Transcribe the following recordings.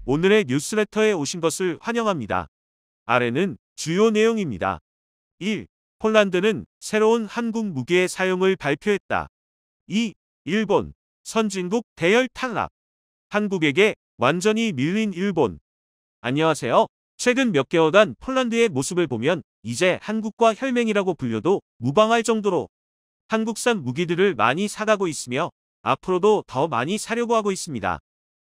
오늘의 뉴스레터에 오신 것을 환영합니다. 아래는 주요 내용입니다. 1. 폴란드는 새로운 한국 무기의 사용을 발표했다. 2. 일본, 선진국 대열 탈락. 한국에게 완전히 밀린 일본. 안녕하세요. 최근 몇 개월간 폴란드의 모습을 보면 이제 한국과 혈맹이라고 불려도 무방할 정도로 한국산 무기들을 많이 사가고 있으며 앞으로도 더 많이 사려고 하고 있습니다.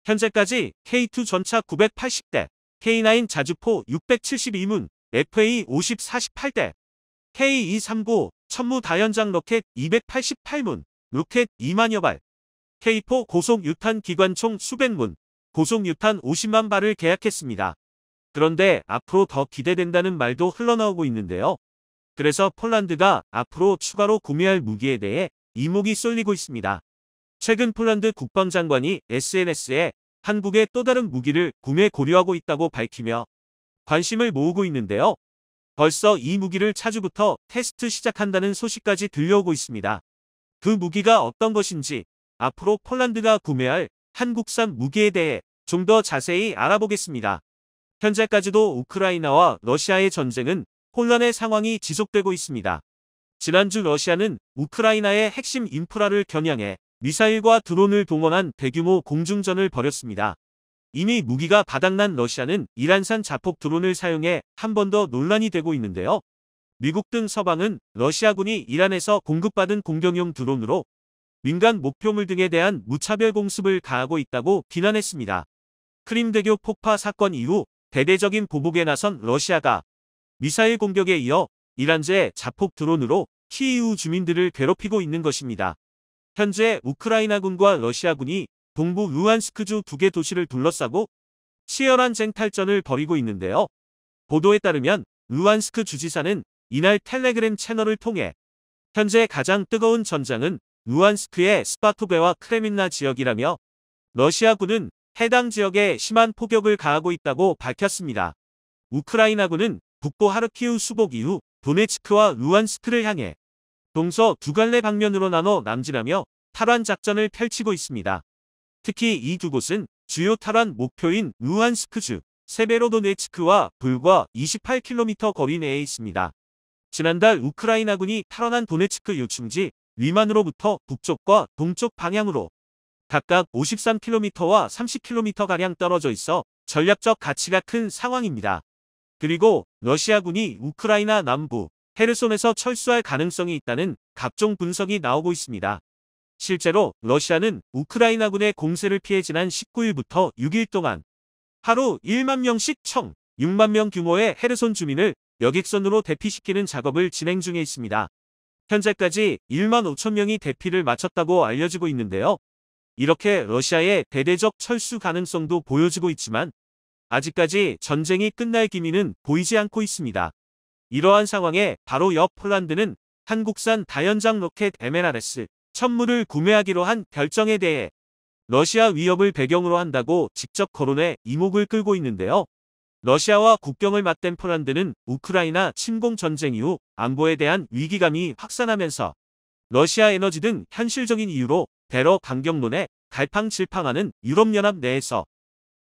현재까지 K2 전차 980대, K9 자주포 672문, FA 50-48대, K239 천무 다연장 로켓 288문, 로켓 2만여 발, K4 고속 유탄 기관총 수백문, 고속 유탄 50만 발을 계약했습니다. 그런데 앞으로 더 기대된다는 말도 흘러나오고 있는데요. 그래서 폴란드가 앞으로 추가로 구매할 무기에 대해 이목이 쏠리고 있습니다. 최근 폴란드 국방장관이 SNS에 한국의 또 다른 무기를 구매 고려하고 있다고 밝히며 관심을 모으고 있는데요. 벌써 이 무기를 차주부터 테스트 시작한다는 소식까지 들려오고 있습니다. 그 무기가 어떤 것인지 앞으로 폴란드가 구매할 한국산 무기에 대해 좀 더 자세히 알아보겠습니다. 현재까지도 우크라이나와 러시아의 전쟁은 혼란의 상황이 지속되고 있습니다. 지난주 러시아는 우크라이나의 핵심 인프라를 겨냥해 미사일과 드론을 동원한 대규모 공중전을 벌였습니다. 이미 무기가 바닥난 러시아는 이란산 자폭 드론을 사용해 한 번 더 논란이 되고 있는데요. 미국 등 서방은 러시아군이 이란에서 공급받은 공격용 드론으로 민간 목표물 등에 대한 무차별 공습을 가하고 있다고 비난했습니다. 크림대교 폭파 사건 이후 대대적인 보복에 나선 러시아가 미사일 공격에 이어 이란제 자폭 드론으로 키이우 주민들을 괴롭히고 있는 것입니다. 현재 우크라이나군과 러시아군이 동부 루안스크주 2개 도시를 둘러싸고 치열한 쟁탈전을 벌이고 있는데요. 보도에 따르면 루안스크 주지사는 이날 텔레그램 채널을 통해 현재 가장 뜨거운 전장은 루안스크의 스파토베와 크레민나 지역이라며 러시아군은 해당 지역에 심한 포격을 가하고 있다고 밝혔습니다. 우크라이나군은 북부 하르키우 수복 이후 도네츠크와 루안스크를 향해 동서 두 갈래 방면으로 나눠 남진하며 탈환 작전을 펼치고 있습니다. 특히 이 두 곳은 주요 탈환 목표인 루안스크주, 세베로도네츠크와 불과 28km 거리 내에 있습니다. 지난달 우크라이나군이 탈환한 도네츠크 요충지 리만으로부터 북쪽과 동쪽 방향으로 각각 53km와 30km가량 떨어져 있어 전략적 가치가 큰 상황입니다. 그리고 러시아군이 우크라이나 남부 헤르손에서 철수할 가능성이 있다는 각종 분석이 나오고 있습니다. 실제로 러시아는 우크라이나군의 공세를 피해 지난 19일부터 6일 동안 하루 1만 명씩 총 6만 명 규모의 헤르손 주민을 여객선으로 대피시키는 작업을 진행 중에 있습니다. 현재까지 1만 5천 명이 대피를 마쳤다고 알려지고 있는데요. 이렇게 러시아의 대대적 철수 가능성도 보여지고 있지만 아직까지 전쟁이 끝날 기미는 보이지 않고 있습니다. 이러한 상황에 바로 옆 폴란드는 한국산 다연장 로켓 MLRS 천무를 구매하기로 한 결정에 대해 러시아 위협을 배경으로 한다고 직접 거론해 이목을 끌고 있는데요. 러시아와 국경을 맞댄 폴란드는 우크라이나 침공 전쟁 이후 안보에 대한 위기감이 확산하면서 러시아 에너지 등 현실적인 이유로 대러 강경론에 갈팡질팡하는 유럽연합 내에서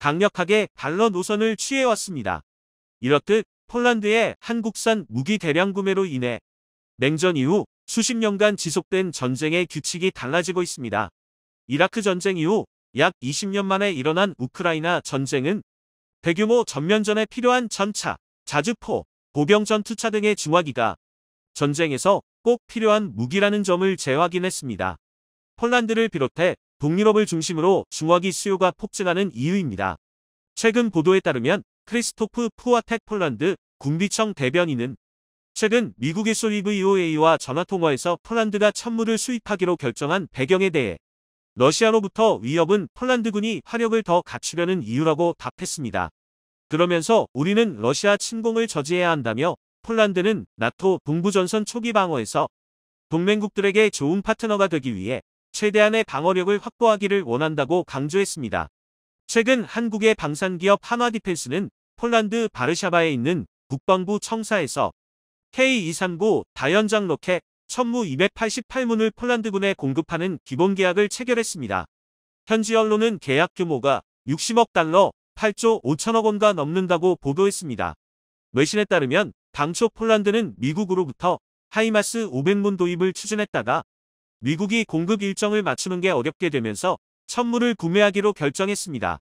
강력하게 반러 노선을 취해왔습니다. 이렇듯 폴란드의 한국산 무기 대량 구매로 인해 냉전 이후 수십 년간 지속된 전쟁의 규칙이 달라지고 있습니다. 이라크 전쟁 이후 약 20년 만에 일어난 우크라이나 전쟁은 대규모 전면전에 필요한 전차, 자주포, 보병 전투차 등의 중화기가 전쟁에서 꼭 필요한 무기라는 점을 재확인했습니다. 폴란드를 비롯해 동유럽을 중심으로 중화기 수요가 폭증하는 이유입니다. 최근 보도에 따르면 크리스토프 푸아텍 폴란드 군비청 대변인은 최근 미국의 소리VOA와 전화통화에서 폴란드가 천무를 수입하기로 결정한 배경에 대해 러시아로부터 위협은 폴란드군이 화력을 더 갖추려는 이유라고 답했습니다. 그러면서 우리는 러시아 침공을 저지해야 한다며 폴란드는 나토 동부전선 초기 방어에서 동맹국들에게 좋은 파트너가 되기 위해 최대한의 방어력을 확보하기를 원한다고 강조했습니다. 최근 한국의 방산기업 한화디펜스는 폴란드 바르샤바에 있는 국방부 청사에서 K239 다연장 로켓 천무 288문을 폴란드군에 공급하는 기본계약을 체결했습니다. 현지 언론은 계약 규모가 60억 달러, 8조 5천억 원가 넘는다고 보도했습니다. 외신에 따르면 당초 폴란드는 미국으로부터 하이마스 500문 도입을 추진했다가 미국이 공급 일정을 맞추는 게 어렵게 되면서 천문을 구매하기로 결정했습니다.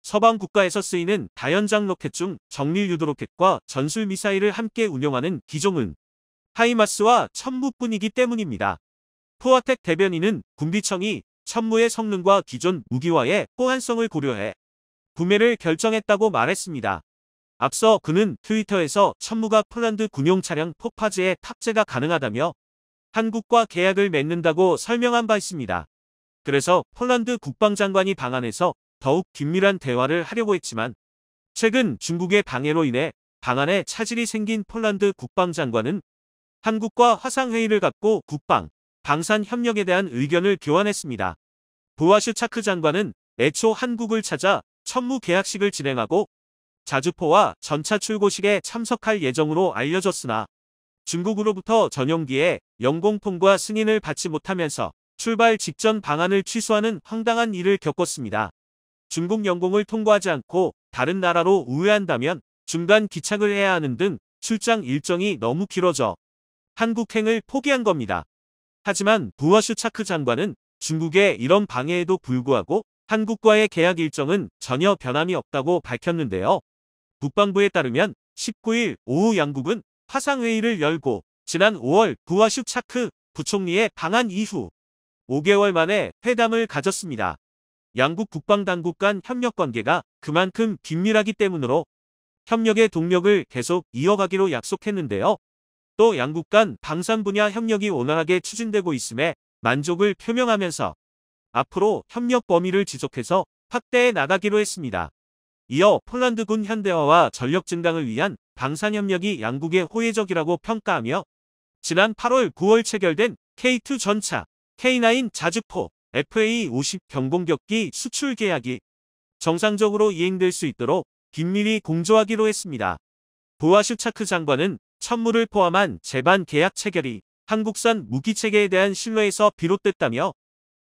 서방 국가에서 쓰이는 다연장 로켓 중 정밀 유도 로켓과 전술 미사일을 함께 운용하는 기종은 하이마스와 천무뿐이기 때문입니다. 포아텍 대변인은 군비청이 천무의 성능과 기존 무기와의 호환성을 고려해 구매를 결정했다고 말했습니다. 앞서 그는 트위터에서 천무가 폴란드 군용 차량 포파즈에 탑재가 가능하다며 한국과 계약을 맺는다고 설명한 바 있습니다. 그래서 폴란드 국방장관이 방한해서 더욱 긴밀한 대화를 하려고 했지만 최근 중국의 방해로 인해 방한에 차질이 생긴 폴란드 국방장관은 한국과 화상회의를 갖고 국방, 방산 협력에 대한 의견을 교환했습니다. 부와슈차크 장관은 애초 한국을 찾아 천무 계약식을 진행하고 자주포와 전차 출고식에 참석할 예정으로 알려졌으나 중국으로부터 전용기에 영공통과 승인을 받지 못하면서 출발 직전 방한을 취소하는 황당한 일을 겪었습니다. 중국 영공을 통과하지 않고 다른 나라로 우회한다면 중간 기착을 해야 하는 등 출장 일정이 너무 길어져 한국행을 포기한 겁니다. 하지만 부와슈차크 장관은 중국의 이런 방해에도 불구하고 한국과의 계약 일정은 전혀 변함이 없다고 밝혔는데요. 국방부에 따르면 19일 오후 양국은 화상회의를 열고 지난 5월 부와슈차크 부총리의 방한 이후 5개월 만에 회담을 가졌습니다. 양국 국방당국 간 협력관계가 그만큼 긴밀하기 때문으로 협력의 동력을 계속 이어가기로 약속했는데요. 또 양국 간 방산 분야 협력이 원활하게 추진되고 있음에 만족을 표명하면서 앞으로 협력 범위를 지속해서 확대해 나가기로 했습니다. 이어 폴란드군 현대화와 전력 증강을 위한 방산 협력이 양국의 호혜적이라고 평가하며 지난 8월 9월 체결된 K2 전차, K9 자주포, FA-50 경공격기 수출 계약이 정상적으로 이행될 수 있도록 긴밀히 공조하기로 했습니다. 부와슈차크 장관은 천무를 포함한 제반 계약 체결이 한국산 무기체계에 대한 신뢰에서 비롯됐다며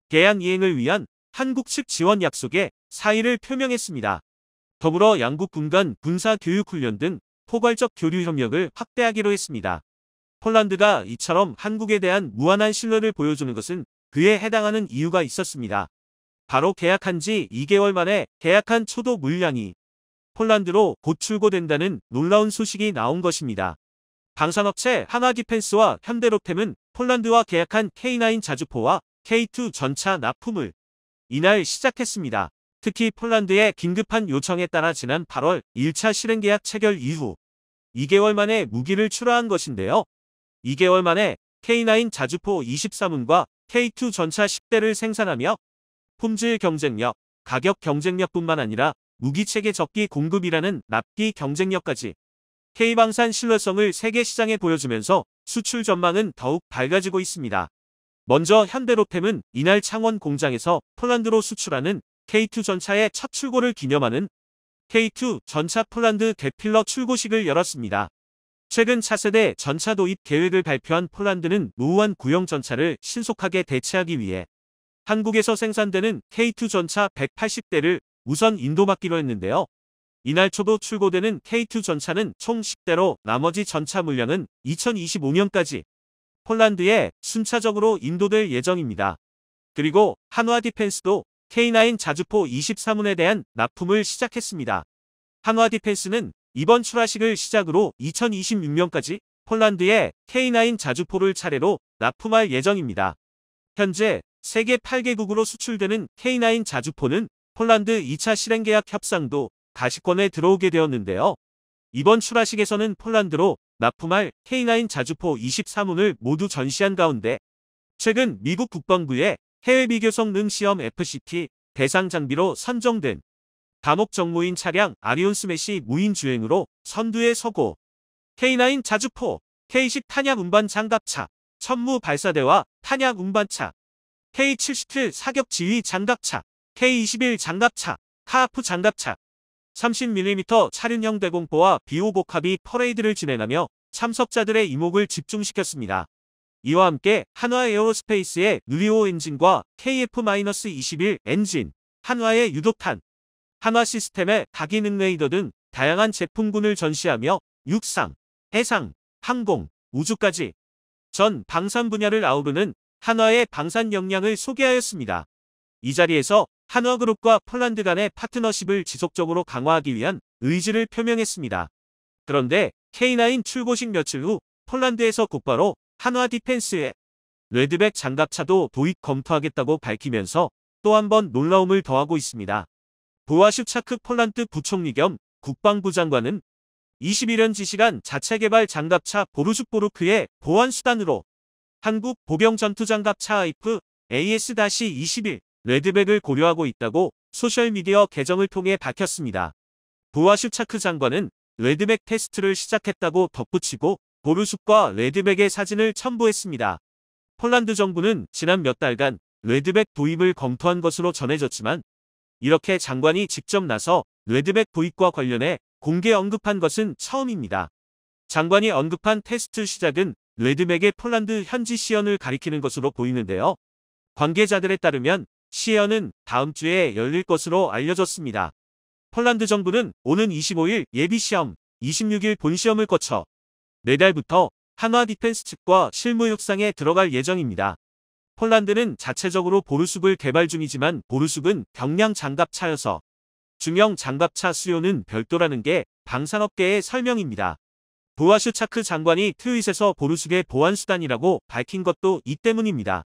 계약 이행을 위한 한국 측 지원 약속에 사의를 표명했습니다. 더불어 양국 군 간 군사교육훈련 등 포괄적 교류 협력을 확대하기로 했습니다. 폴란드가 이처럼 한국에 대한 무한한 신뢰를 보여주는 것은 그에 해당하는 이유가 있었습니다. 바로 계약한 지 2개월 만에 계약한 초도 물량이 폴란드로 곧 출고된다는 놀라운 소식이 나온 것입니다. 방산업체 한화디펜스와 현대로템은 폴란드와 계약한 K9 자주포와 K2 전차 납품을 이날 시작했습니다. 특히 폴란드의 긴급한 요청에 따라 지난 8월 1차 실행계약 체결 이후 2개월 만에 무기를 출하한 것인데요. 2개월 만에 K9 자주포 23문과 K2 전차 10대를 생산하며 품질 경쟁력, 가격 경쟁력뿐만 아니라 무기체계 적기 공급이라는 납기 경쟁력까지 K방산 신뢰성을 세계 시장에 보여주면서 수출 전망은 더욱 밝아지고 있습니다. 먼저 현대로템은 이날 창원 공장에서 폴란드로 수출하는 K2 전차의 첫 출고를 기념하는 K2 전차 폴란드 대필러 출고식을 열었습니다. 최근 차세대 전차 도입 계획을 발표한 폴란드는 노후한 구형 전차를 신속하게 대체하기 위해 한국에서 생산되는 K2 전차 180대를 우선 인도받기로 했는데요. 이날 초도 출고되는 K2 전차는 총 10대로 나머지 전차 물량은 2025년까지 폴란드에 순차적으로 인도될 예정입니다. 그리고 한화디펜스도 K9 자주포 23문에 대한 납품을 시작했습니다. 한화디펜스는 이번 출하식을 시작으로 2026년까지 폴란드에 K9 자주포를 차례로 납품할 예정입니다. 현재 세계 8개국으로 수출되는 K9 자주포는 폴란드 2차 실행계약 협상도 가시권에 들어오게 되었는데요. 이번 출하식에서는 폴란드로 납품할 K9 자주포 23문을 모두 전시한 가운데 최근 미국 국방부의 해외 비교 성능 시험 FCT 대상 장비로 선정된 다목 정무인 차량 아리온 스매시 무인 주행으로 선두에 서고 K9 자주포, K10 탄약 운반 장갑차, 천무 발사대와 탄약 운반차, K77 사격 지휘 장갑차, K21 장갑차, 카하프 장갑차, 30mm 차륜형 대공포와 비호복합이 퍼레이드를 진행하며 참석자들의 이목을 집중시켰습니다. 이와 함께 한화 에어로스페이스의 누리호 엔진과 KF-21 엔진, 한화의 유도탄, 한화시스템의 다기능 레이더 등 다양한 제품군을 전시하며 육상, 해상, 항공, 우주까지 전 방산 분야를 아우르는 한화의 방산 역량을 소개하였습니다. 이 자리에서 한화그룹과 폴란드 간의 파트너십을 지속적으로 강화하기 위한 의지를 표명했습니다. 그런데 K9 출고식 며칠 후 폴란드에서 곧바로 한화디펜스의 레드백 장갑차도 도입 검토하겠다고 밝히면서 또 한 번 놀라움을 더하고 있습니다. 보아슈차크 폴란드 부총리 겸 국방부 장관은 21년 지시간 자체 개발 장갑차 보르슈보르크의 보완수단으로 한국 보병 전투장갑차 아이프 AS-21 레드백을 고려하고 있다고 소셜미디어 계정을 통해 밝혔습니다. 보아슈차크 장관은 레드백 테스트를 시작했다고 덧붙이고 보르슈과 레드백의 사진을 첨부했습니다. 폴란드 정부는 지난 몇 달간 레드백 도입을 검토한 것으로 전해졌지만 이렇게 장관이 직접 나서 레드백 도입과 관련해 공개 언급한 것은 처음입니다. 장관이 언급한 테스트 시작은 레드백의 폴란드 현지 시연을 가리키는 것으로 보이는데요. 관계자들에 따르면 시연은 다음 주에 열릴 것으로 알려졌습니다. 폴란드 정부는 오는 25일 예비시험, 26일 본시험을 거쳐 내달부터 한화디펜스 측과 실무 협상에 들어갈 예정입니다. 폴란드는 자체적으로 보르숲을 개발 중이지만 보르숲은 경량 장갑차여서 중형 장갑차 수요는 별도라는 게 방산업계의 설명입니다. 보아슈차크 장관이 트윗에서 보르숲의 보완수단이라고 밝힌 것도 이 때문입니다.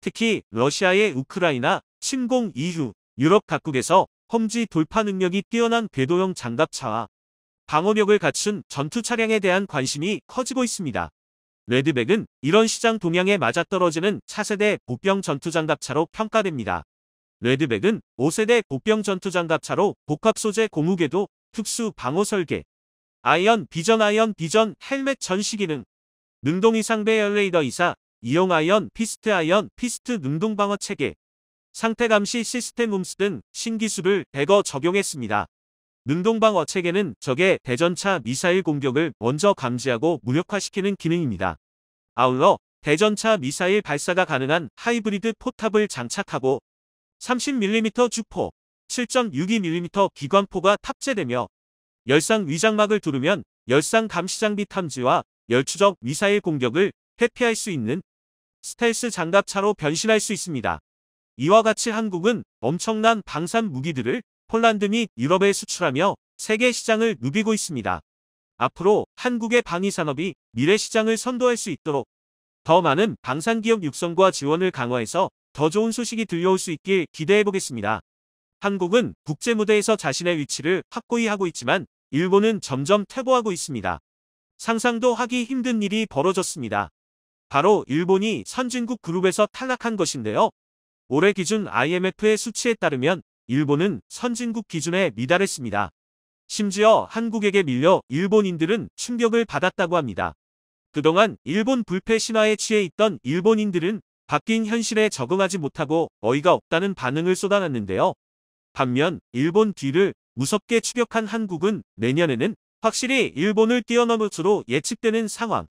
특히 러시아의 우크라이나 침공 이후 유럽 각국에서 험지 돌파 능력이 뛰어난 궤도형 장갑차와 방어력을 갖춘 전투 차량에 대한 관심이 커지고 있습니다. 레드백은 이런 시장 동향에 맞아떨어지는 차세대 보병 전투장갑차로 평가됩니다. 레드백은 5세대 보병 전투장갑차로 복합 소재 고무궤도, 특수 방어 설계, 아이언 비전 헬멧 전시 기능, 능동 이상배 열레이더 이사, 이용 아이언 피스트 능동 방어 체계, 상태 감시 시스템 음스 등 신기술을 대거 적용했습니다. 능동 방어 체계는 적의 대전차 미사일 공격을 먼저 감지하고 무력화시키는 기능입니다. 아울러 대전차 미사일 발사가 가능한 하이브리드 포탑을 장착하고 30mm 주포, 7.62mm 기관포가 탑재되며 열상 위장막을 두르면 열상 감시 장비 탐지와 열추적 미사일 공격을 회피할 수 있는 스텔스 장갑차로 변신할 수 있습니다. 이와 같이 한국은 엄청난 방산 무기들을 폴란드 및 유럽에 수출하며 세계 시장을 누비고 있습니다. 앞으로 한국의 방위산업이 미래 시장을 선도할 수 있도록 더 많은 방산기업 육성과 지원을 강화해서 더 좋은 소식이 들려올 수 있길 기대해보겠습니다. 한국은 국제무대에서 자신의 위치를 확고히 하고 있지만 일본은 점점 퇴보하고 있습니다. 상상도 하기 힘든 일이 벌어졌습니다. 바로 일본이 선진국 그룹에서 탈락한 것인데요. 올해 기준 IMF의 수치에 따르면 일본은 선진국 기준에 미달했습니다. 심지어 한국에게 밀려 일본인들은 충격을 받았다고 합니다. 그동안 일본 불패 신화에 취해 있던 일본인들은 바뀐 현실에 적응하지 못하고 어이가 없다는 반응을 쏟아냈는데요. 반면 일본 뒤를 무섭게 추격한 한국은 내년에는 확실히 일본을 뛰어넘을 것으로 예측되는 상황.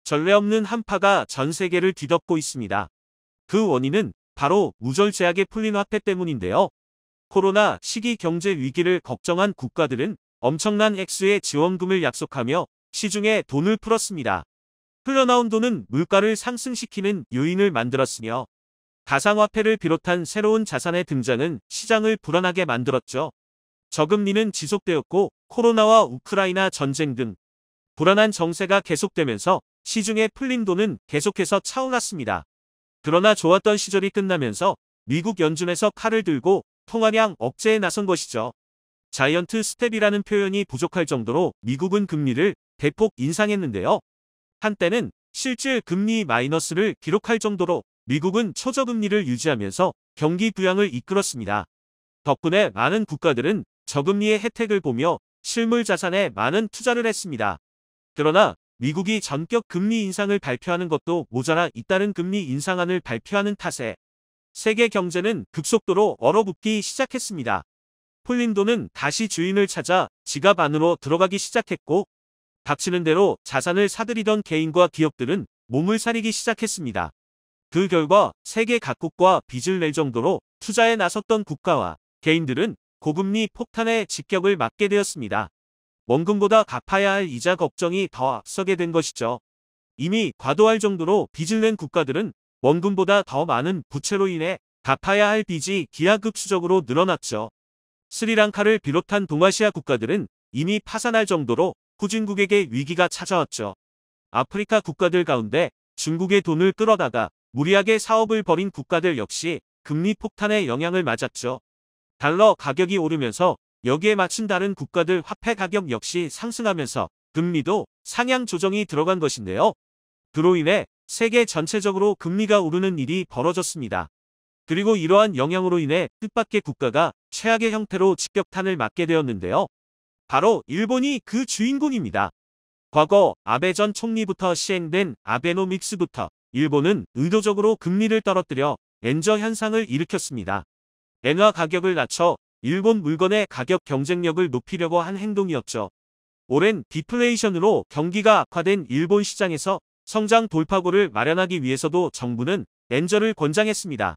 전례 없는 한파가 전 세계를 뒤덮고 있습니다. 그 원인은 바로 무절 제약에 풀린 화폐 때문인데요. 코로나 시기 경제 위기를 걱정한 국가들은 엄청난 액수의 지원금을 약속하며 시중에 돈을 풀었습니다. 흘러나온 돈은 물가를 상승시키는 요인을 만들었으며 가상화폐를 비롯한 새로운 자산의 등장은 시장을 불안하게 만들었죠. 저금리는 지속되었고 코로나와 우크라이나 전쟁 등 불안한 정세가 계속되면서 시중에 풀린 돈은 계속해서 차올랐습니다. 그러나 좋았던 시절이 끝나면서 미국 연준에서 칼을 들고 통화량 억제에 나선 것이죠. 자이언트 스텝이라는 표현이 부족할 정도로 미국은 금리를 대폭 인상했는데요. 한때는 실질 금리 마이너스를 기록할 정도로 미국은 초저금리를 유지하면서 경기 부양을 이끌었습니다. 덕분에 많은 국가들은 저금리의 혜택을 보며 실물 자산에 많은 투자를 했습니다. 그러나 미국이 전격 금리 인상을 발표하는 것도 모자라 잇따른 금리 인상안을 발표하는 탓에 세계 경제는 급속도로 얼어붙기 시작했습니다. 풀린 돈은 다시 주인을 찾아 지갑 안으로 들어가기 시작했고 닥치는 대로 자산을 사들이던 개인과 기업들은 몸을 사리기 시작했습니다. 그 결과 세계 각국과 빚을 낼 정도로 투자에 나섰던 국가와 개인들은 고금리 폭탄의 직격을 맞게 되었습니다. 원금보다 갚아야 할 이자 걱정이 더 앞서게 된 것이죠. 이미 과도할 정도로 빚을 낸 국가들은 원금보다 더 많은 부채로 인해 갚아야 할 빚이 기하급수적으로 늘어났죠. 스리랑카를 비롯한 동아시아 국가들은 이미 파산할 정도로 후진국에게 위기가 찾아왔죠. 아프리카 국가들 가운데 중국의 돈을 끌어다가 무리하게 사업을 벌인 국가들 역시 금리 폭탄의 영향을 맞았죠. 달러 가격이 오르면서 여기에 맞춘 다른 국가들 화폐 가격 역시 상승하면서 금리도 상향 조정이 들어간 것인데요. 그로 인해 세계 전체적으로 금리가 오르는 일이 벌어졌습니다. 그리고 이러한 영향으로 인해 뜻밖의 국가가 최악의 형태로 직격탄을 맞게 되었는데요. 바로 일본이 그 주인공입니다. 과거 아베 전 총리부터 시행된 아베노믹스부터 일본은 의도적으로 금리를 떨어뜨려 엔저 현상을 일으켰습니다. 엔화 가격을 낮춰 일본 물건의 가격 경쟁력을 높이려고 한 행동이었죠. 오랜 디플레이션으로 경기가 악화된 일본 시장에서 성장 돌파구를 마련하기 위해서도 정부는 엔저를 권장했습니다.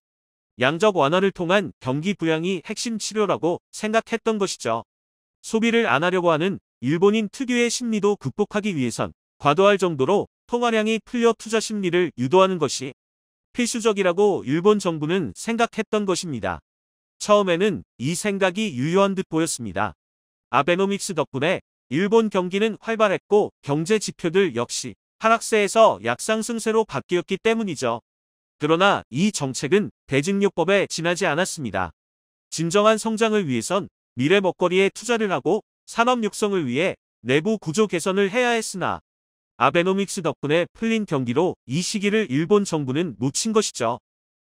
양적 완화를 통한 경기 부양이 핵심 치료라고 생각했던 것이죠. 소비를 안 하려고 하는 일본인 특유의 심리도 극복하기 위해선 과도할 정도로 통화량이 풀려 투자 심리를 유도하는 것이 필수적이라고 일본 정부는 생각했던 것입니다. 처음에는 이 생각이 유효한 듯 보였습니다. 아베노믹스 덕분에 일본 경기는 활발했고 경제 지표들 역시 하락세에서 약상승세로 바뀌었기 때문이죠. 그러나 이 정책은 대증요법에 지나지 않았습니다. 진정한 성장을 위해선 미래 먹거리에 투자를 하고 산업 육성을 위해 내부 구조 개선을 해야 했으나 아베노믹스 덕분에 풀린 경기로 이 시기를 일본 정부는 놓친 것이죠.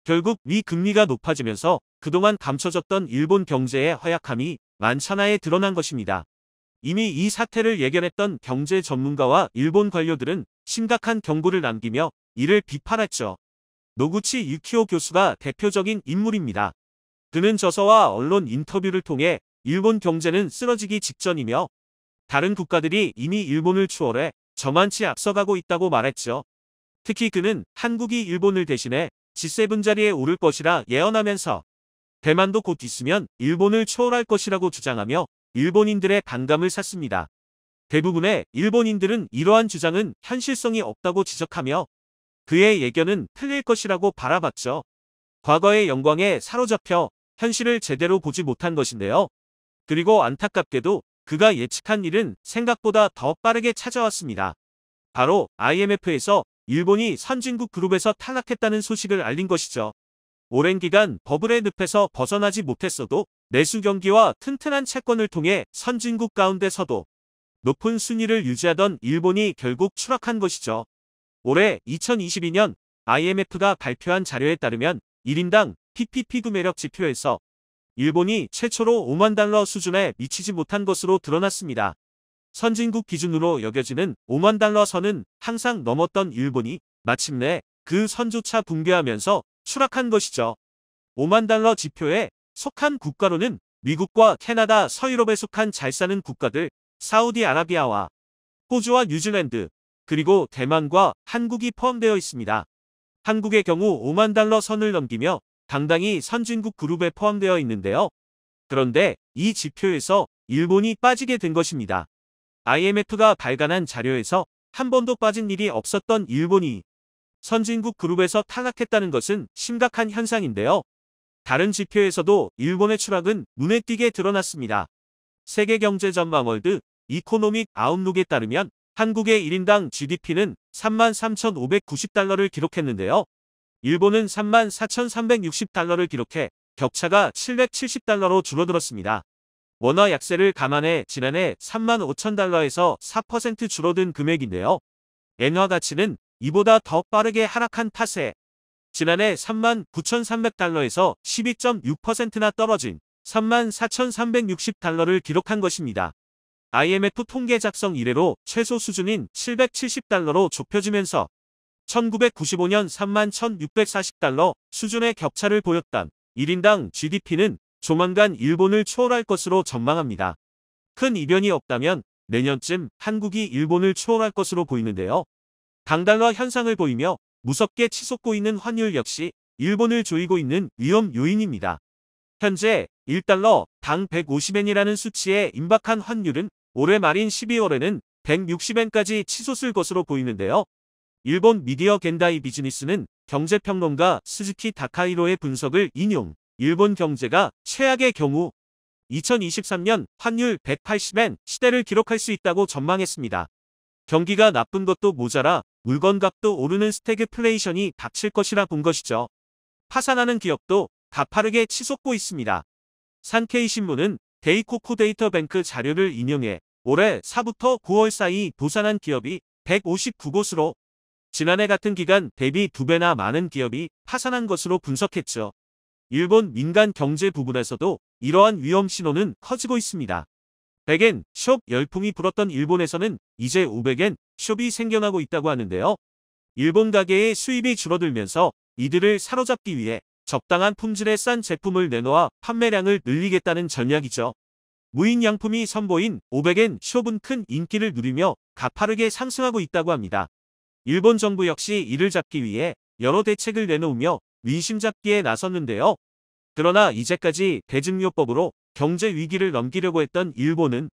결국 미 금리가 높아지면서 그동안 감춰졌던 일본 경제의 허약함이 만천하에 드러난 것입니다. 이미 이 사태를 예견했던 경제 전문가와 일본 관료들은 심각한 경고를 남기며 이를 비판했죠. 노구치 유키오 교수가 대표적인 인물입니다. 그는 저서와 언론 인터뷰를 통해 일본 경제는 쓰러지기 직전이며 다른 국가들이 이미 일본을 추월해 저만치 앞서가고 있다고 말했죠. 특히 그는 한국이 일본을 대신해 G7 자리에 오를 것이라 예언하면서 대만도 곧 있으면 일본을 초월할 것이라고 주장하며 일본인들의 반감을 샀습니다. 대부분의 일본인들은 이러한 주장은 현실성이 없다고 지적하며 그의 예견은 틀릴 것이라고 바라봤죠. 과거의 영광에 사로잡혀 현실을 제대로 보지 못한 것인데요. 그리고 안타깝게도 그가 예측한 일은 생각보다 더 빠르게 찾아왔습니다. 바로 IMF에서 일본이 선진국 그룹에서 탈락했다는 소식을 알린 것이죠. 오랜 기간 버블의 늪에서 벗어나지 못했어도 내수 경기와 튼튼한 채권을 통해 선진국 가운데 서도 높은 순위를 유지하던 일본이 결국 추락한 것이죠. 올해 2022년 IMF가 발표한 자료에 따르면 1인당 PPP 구매력 지표에서 일본이 최초로 5만 달러 수준에 미치지 못한 것으로 드러났습니다. 선진국 기준으로 여겨지는 5만 달러 선은 항상 넘었던 일본이 마침내 그 선조차 붕괴하면서 추락한 것이죠. 5만 달러 지표에 속한 국가로는 미국과 캐나다, 서유럽에 속한 잘 사는 국가들, 사우디아라비아와 호주와 뉴질랜드, 그리고 대만과 한국이 포함되어 있습니다. 한국의 경우 5만 달러 선을 넘기며 당당히 선진국 그룹에 포함되어 있는데요. 그런데 이 지표에서 일본이 빠지게 된 것입니다. IMF가 발간한 자료에서 한 번도 빠진 일이 없었던 일본이 선진국 그룹에서 탈락했다는 것은 심각한 현상인데요. 다른 지표에서도 일본의 추락은 눈에 띄게 드러났습니다. 세계경제전망 월드 이코노믹 아웃룩에 따르면 한국의 1인당 GDP는 33,590달러를 기록했는데요. 일본은 34,360달러를 기록해 격차가 770달러로 줄어들었습니다. 원화 약세를 감안해 지난해 35,000달러에서 4% 줄어든 금액인데요. 엔화 가치는 이보다 더 빠르게 하락한 탓에 지난해 39,300달러에서 12.6%나 떨어진 34,360달러를 기록한 것입니다. IMF 통계 작성 이래로 최소 수준인 770달러로 좁혀지면서 1995년 31,640달러 수준의 격차를 보였던 1인당 GDP는 조만간 일본을 초월할 것으로 전망합니다. 큰 이변이 없다면 내년쯤 한국이 일본을 초월할 것으로 보이는데요. 강달러 현상을 보이며 무섭게 치솟고 있는 환율 역시 일본을 조이고 있는 위험 요인입니다. 현재 1달러 당 150엔이라는 수치에 임박한 환율은 올해 말인 12월에는 160엔까지 치솟을 것으로 보이는데요. 일본 미디어 겐다이 비즈니스는 경제평론가 스즈키 다카이로의 분석을 인용, 일본 경제가 최악의 경우 2023년 환율 180엔 시대를 기록할 수 있다고 전망했습니다. 경기가 나쁜 것도 모자라 물건값도 오르는 스태그플레이션이 닥칠 것이라 본 것이죠. 파산하는 기업도 가파르게 치솟고 있습니다. 산케이신문은 데이코쿠 데이터뱅크 자료를 인용해 올해 4부터 9월 사이 도산한 기업이 159곳으로 지난해 같은 기간 대비 2배나 많은 기업이 파산한 것으로 분석했죠. 일본 민간 경제 부분에서도 이러한 위험 신호는 커지고 있습니다. 100엔 숍 열풍이 불었던 일본에서는 이제 500엔 숍이 생겨나고 있다고 하는데요. 일본 가게의 수입이 줄어들면서 이들을 사로잡기 위해 적당한 품질의 싼 제품을 내놓아 판매량을 늘리겠다는 전략이죠. 무인양품이 선보인 500엔 숍은 큰 인기를 누리며 가파르게 상승하고 있다고 합니다. 일본 정부 역시 이를 잡기 위해 여러 대책을 내놓으며 민심 잡기에 나섰는데요. 그러나 이제까지 대증요법으로 경제 위기를 넘기려고 했던 일본은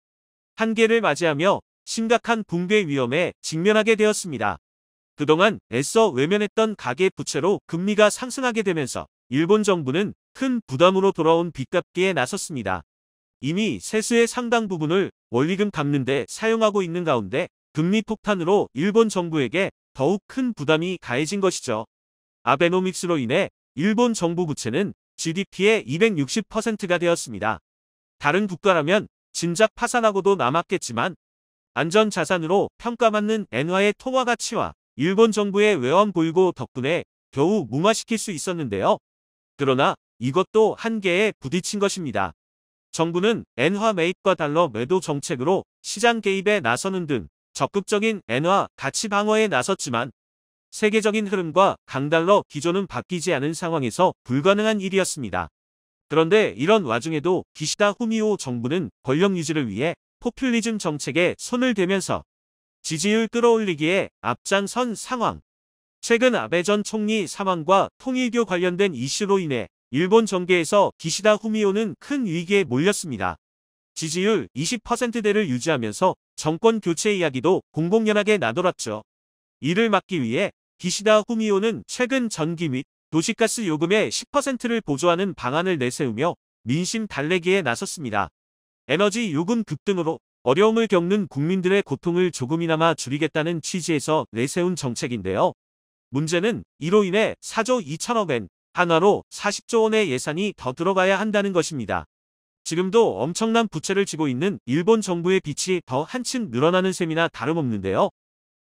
한계를 맞이하며 심각한 붕괴 위험에 직면하게 되었습니다. 그동안 애써 외면했던 가계 부채로 금리가 상승하게 되면서 일본 정부는 큰 부담으로 돌아온 빚 갚기에 나섰습니다. 이미 세수의 상당 부분을 원리금 갚는 데 사용하고 있는 가운데 금리 폭탄으로 일본 정부에게 더욱 큰 부담이 가해진 것이죠. 아베노믹스로 인해 일본 정부 부채는 GDP의 260%가 되었습니다. 다른 국가라면 진작 파산하고도 남았겠지만 안전자산으로 평가받는 엔화의 통화 가치와 일본 정부의 외환 보유고 덕분에 겨우 무마시킬 수 있었는데요. 그러나 이것도 한계에 부딪힌 것입니다. 정부는 엔화 매입과 달러 매도 정책으로 시장 개입에 나서는 등 적극적인 엔화 가치 방어에 나섰지만 세계적인 흐름과 강달러 기조는 바뀌지 않은 상황에서 불가능한 일이었습니다. 그런데 이런 와중에도 기시다 후미오 정부는 권력 유지를 위해 포퓰리즘 정책에 손을 대면서 지지율 끌어올리기에 앞장선 상황. 최근 아베 전 총리 사망과 통일교 관련된 이슈로 인해 일본 정계에서 기시다 후미오는 큰 위기에 몰렸습니다. 지지율 20%대를 유지하면서 정권 교체 이야기도 공공연하게 나돌았죠. 이를 막기 위해 기시다 후미오는 최근 전기 및 도시가스 요금의 10%를 보조하는 방안을 내세우며 민심 달래기에 나섰습니다. 에너지 요금 급등으로 어려움을 겪는 국민들의 고통을 조금이나마 줄이겠다는 취지에서 내세운 정책인데요. 문제는 이로 인해 4조 2천억엔, 한화로 40조 원의 예산이 더 들어가야 한다는 것입니다. 지금도 엄청난 부채를 지고 있는 일본 정부의 빚이 더 한층 늘어나는 셈이나 다름없는데요.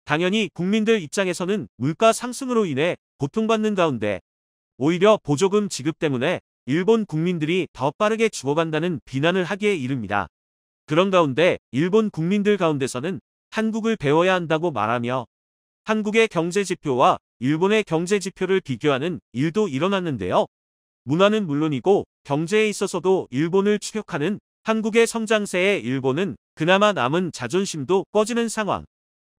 당연히 국민들 입장에서는 물가 상승으로 인해 고통받는 가운데 오히려 보조금 지급 때문에 일본 국민들이 더 빠르게 죽어간다는 비난을 하기에 이릅니다. 그런 가운데 일본 국민들 가운데서는 한국을 배워야 한다고 말하며 한국의 경제지표와 일본의 경제지표를 비교하는 일도 일어났는데요. 문화는 물론이고 경제에 있어서도 일본을 추격하는 한국의 성장세에 일본은 그나마 남은 자존심도 꺼지는 상황.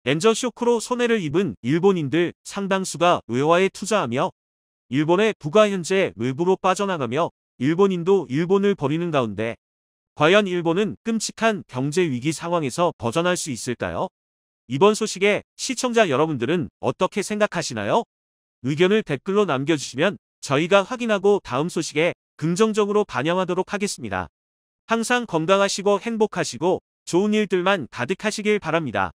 엔저 쇼크로 손해를 입은 일본인들 상당수가 외화에 투자하며 일본의 부가 현재 외부로 빠져나가며 일본인도 일본을 버리는 가운데 과연 일본은 끔찍한 경제 위기 상황에서 벗어날 수 있을까요? 이번 소식에 시청자 여러분들은 어떻게 생각하시나요? 의견을 댓글로 남겨주시면 저희가 확인하고 다음 소식에 긍정적으로 반영하도록 하겠습니다. 항상 건강하시고 행복하시고 좋은 일들만 가득하시길 바랍니다.